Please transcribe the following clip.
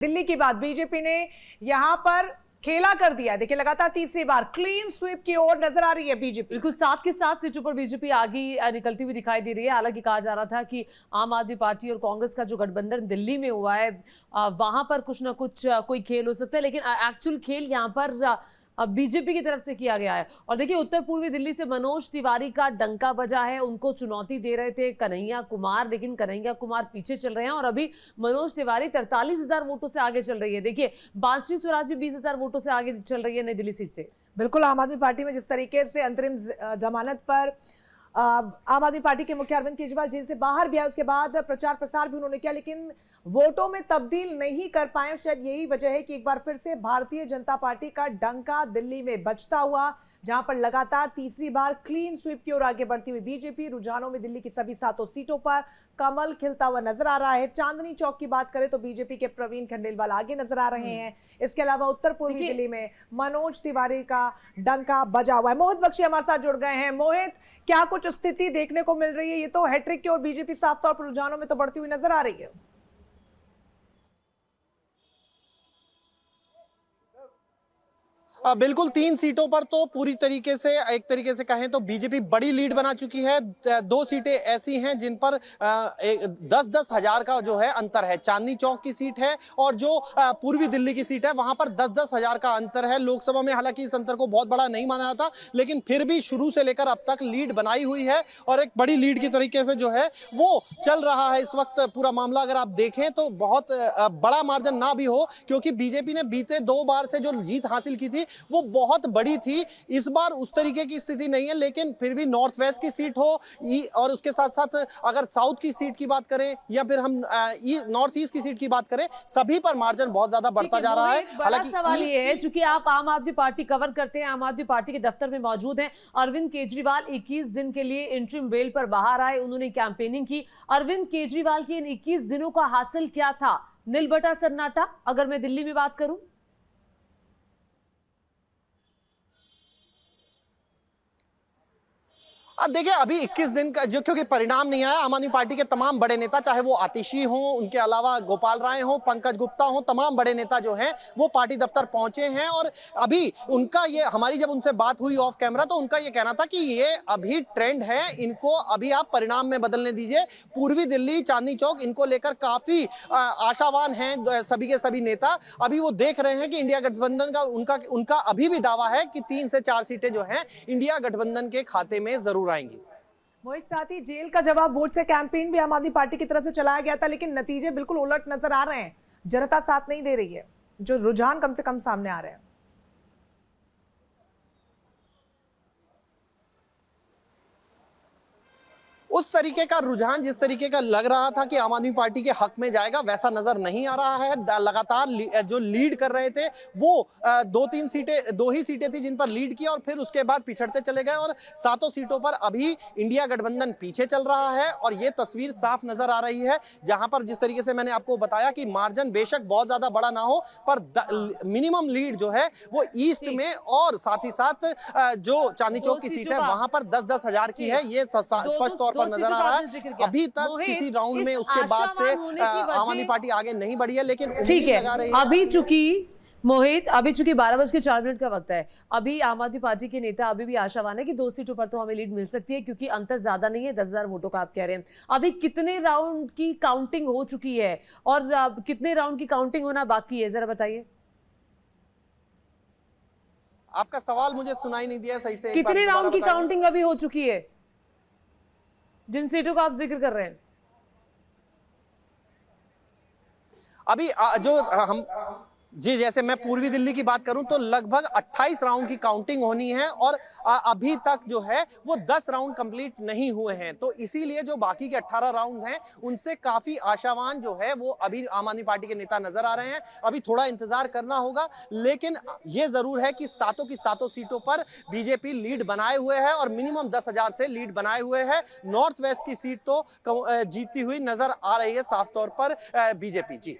दिल्ली की बात, बीजेपी ने यहां पर खेला कर दिया है। देखिए, लगातार तीसरी बार क्लीन स्वीप की ओर नजर आ रही है बीजेपी। बिल्कुल 7 के 7 सीटों पर बीजेपी आगे निकलती हुई दिखाई दे रही है। हालांकि कहा जा रहा था कि आम आदमी पार्टी और कांग्रेस का जो गठबंधन दिल्ली में हुआ है वहां पर कुछ ना कुछ कोई खेल हो सकता है, लेकिन एक्चुअल खेल यहां पर बीजेपी की तरफ से किया गया है। और देखिए, उत्तर पूर्वी दिल्ली से मनोज तिवारी का डंका बजा है। उनको चुनौती दे रहे थे कन्हैया कुमार, लेकिन कन्हैया कुमार पीछे चल रहे हैं और अभी मनोज तिवारी 43,000 वोटों से आगे चल रही है। देखिए, बांसुरी स्वराज भी 20,000 वोटों से आगे चल रही है नई दिल्ली सीट से। बिल्कुल, आम आदमी पार्टी में जिस तरीके से अंतरिम जमानत पर आम आदमी पार्टी के मुखिया अरविंद केजरीवाल जेल से बाहर भी आए, उसके बाद प्रचार प्रसार भी उन्होंने किया, लेकिन वोटों में तब्दील नहीं कर पाए। शायद यही वजह है कि एक बार फिर से भारतीय जनता पार्टी का डंका दिल्ली में बजता हुआ, जहां पर लगातार तीसरी बार क्लीन स्वीप की ओर आगे बढ़ती हुई बीजेपी रुझानों में दिल्ली की सभी 7 सीटों पर कमल खिलता हुआ नजर आ रहा है। चांदनी चौक की बात करें तो बीजेपी के प्रवीण खंडेलवाल आगे नजर आ रहे हैं। इसके अलावा उत्तर पूर्वी दिल्ली में मनोज तिवारी का डंका बजा हुआ है। मोहित बख्शी हमारे साथ जुड़ गए हैं। मोहित, क्या कुछ स्थिति देखने को मिल रही है? ये तो हैट्रिक की ओर बीजेपी साफ तौर पर रुझानों में तो बढ़ती हुई नजर आ रही है। बिल्कुल 3 सीटों पर तो पूरी तरीके से एक तरीके से कहें तो बीजेपी बड़ी लीड बना चुकी है। 2 सीटें ऐसी हैं जिन पर 10-10 हजार का जो है अंतर है। चांदनी चौक की सीट है और जो पूर्वी दिल्ली की सीट है वहां पर 10-10 हजार का अंतर है। लोकसभा में हालांकि इस अंतर को बहुत बड़ा नहीं माना जाता, लेकिन फिर भी शुरू से लेकर अब तक लीड बनाई हुई है और एक बड़ी लीड की तरीके से जो है वो चल रहा है इस वक्त। पूरा मामला अगर आप देखें तो बहुत बड़ा मार्जिन ना भी हो, क्योंकि बीजेपी ने बीते 2 बार से जो जीत हासिल की थी वो बहुत बड़ी थी। इस बार उस तरीके की स्थिति नहीं है, लेकिन फिर भी नॉर्थ वेस्ट की सीट हो और उसके साथ साथ अगर साउथ की सीट की बात करें या फिर हम नॉर्थ ईस्ट की सीट की बात करें, सभी पर मार्जिन बहुत ज्यादा बढ़ता जा रहा है। हालांकि सवाल ये है, चूंकि आप आम आदमी पार्टी कवर करते हैं, आम आदमी पार्टी के दफ्तर में मौजूद हैं। अरविंद केजरीवाल 21 दिन के लिए इंटरिम बेल पर बाहर आए, उन्होंने कैंपेनिंग की। अरविंद केजरीवाल के इन 21 दिनों का हासिल क्या था? नीलबटा सन्नाटा, अगर मैं दिल्ली में बात करूं। अब देखिए, अभी 21 दिन का जो क्योंकि परिणाम नहीं आया, आम आदमी पार्टी के तमाम बड़े नेता, चाहे वो आतिशी हों, उनके अलावा गोपाल राय हों, पंकज गुप्ता हों, तमाम बड़े नेता जो हैं वो पार्टी दफ्तर पहुंचे हैं। और अभी उनका ये, हमारी जब उनसे बात हुई ऑफ कैमरा तो उनका ये कहना था कि ये अभी ट्रेंड है, इनको अभी आप परिणाम में बदलने दीजिए। पूर्वी दिल्ली, चांदनी चौक, इनको लेकर काफी आशावान हैं सभी के सभी नेता। अभी वो देख रहे हैं कि इंडिया गठबंधन का उनका अभी भी दावा है कि 3 से 4 सीटें जो हैं इंडिया गठबंधन के खाते में जरूर आएंगी। मोहित, साथ ही जेल का जवाब वोट से कैंपेन भी आम आदमी पार्टी की तरफ से चलाया गया था, लेकिन नतीजे बिल्कुल उलट नजर आ रहे हैं। जनता साथ नहीं दे रही है, जो रुझान कम से कम सामने आ रहे हैं। उस तरीके का रुझान जिस तरीके का लग रहा था कि आम आदमी पार्टी के हक में जाएगा, वैसा नजर नहीं आ रहा है। लगातार जो लीड कर रहे थे वो 2-3 सीटें, 2 ही सीटें थी जिन पर लीड किया और फिर उसके बाद पिछड़ते चले गए और 7 सीटों पर अभी इंडिया गठबंधन पीछे चल रहा है। और ये तस्वीर साफ नजर आ रही है, जहां पर जिस तरीके से मैंने आपको बताया कि मार्जिन बेशक बहुत ज्यादा बड़ा ना हो, पर मिनिमम लीड जो है वो ईस्ट में और साथ ही साथ जो चांदनी चौक की सीट है वहां पर 10-10 हजार की है। ये स्पष्ट तौर नजर आ रहा है। अभी तक किसी राउंड में उसके बाद से आम आदमी पार्टी आगे नहीं बढ़ी है, लेकिन ठीक है, अभी चूंकि 12:04 का वक्त है, अभी आम आदमी पार्टी के नेता अभी भी आशावान है कि 2 सीटों पर तो हमें लीड मिल सकती है, क्योंकि अंतर ज्यादा नहीं है, 10,000 वोटों का आप कह रहे हैं। अभी कितने राउंड की काउंटिंग हो चुकी है और कितने राउंड की काउंटिंग होना बाकी है, जरा बताइए। आपका सवाल मुझे सुनाई नहीं दिया सही से। कितने राउंड की काउंटिंग अभी हो चुकी है जिन सीटों का आप जिक्र कर रहे हैं? अभी जो हम जी, जैसे मैं पूर्वी दिल्ली की बात करूं तो लगभग 28 राउंड की काउंटिंग होनी है और अभी तक जो है वो 10 राउंड कंप्लीट नहीं हुए हैं। तो इसीलिए जो बाकी के 18 राउंड हैं उनसे काफी आशावान जो है वो अभी आम आदमी पार्टी के नेता नजर आ रहे हैं। अभी थोड़ा इंतजार करना होगा, लेकिन ये जरूर है कि 7 की 7 सीटों पर बीजेपी लीड बनाए हुए है और मिनिमम 10,000 से लीड बनाए हुए है। नॉर्थ वेस्ट की सीट तो जीतती हुई नजर आ रही है साफ तौर पर बीजेपी। जी।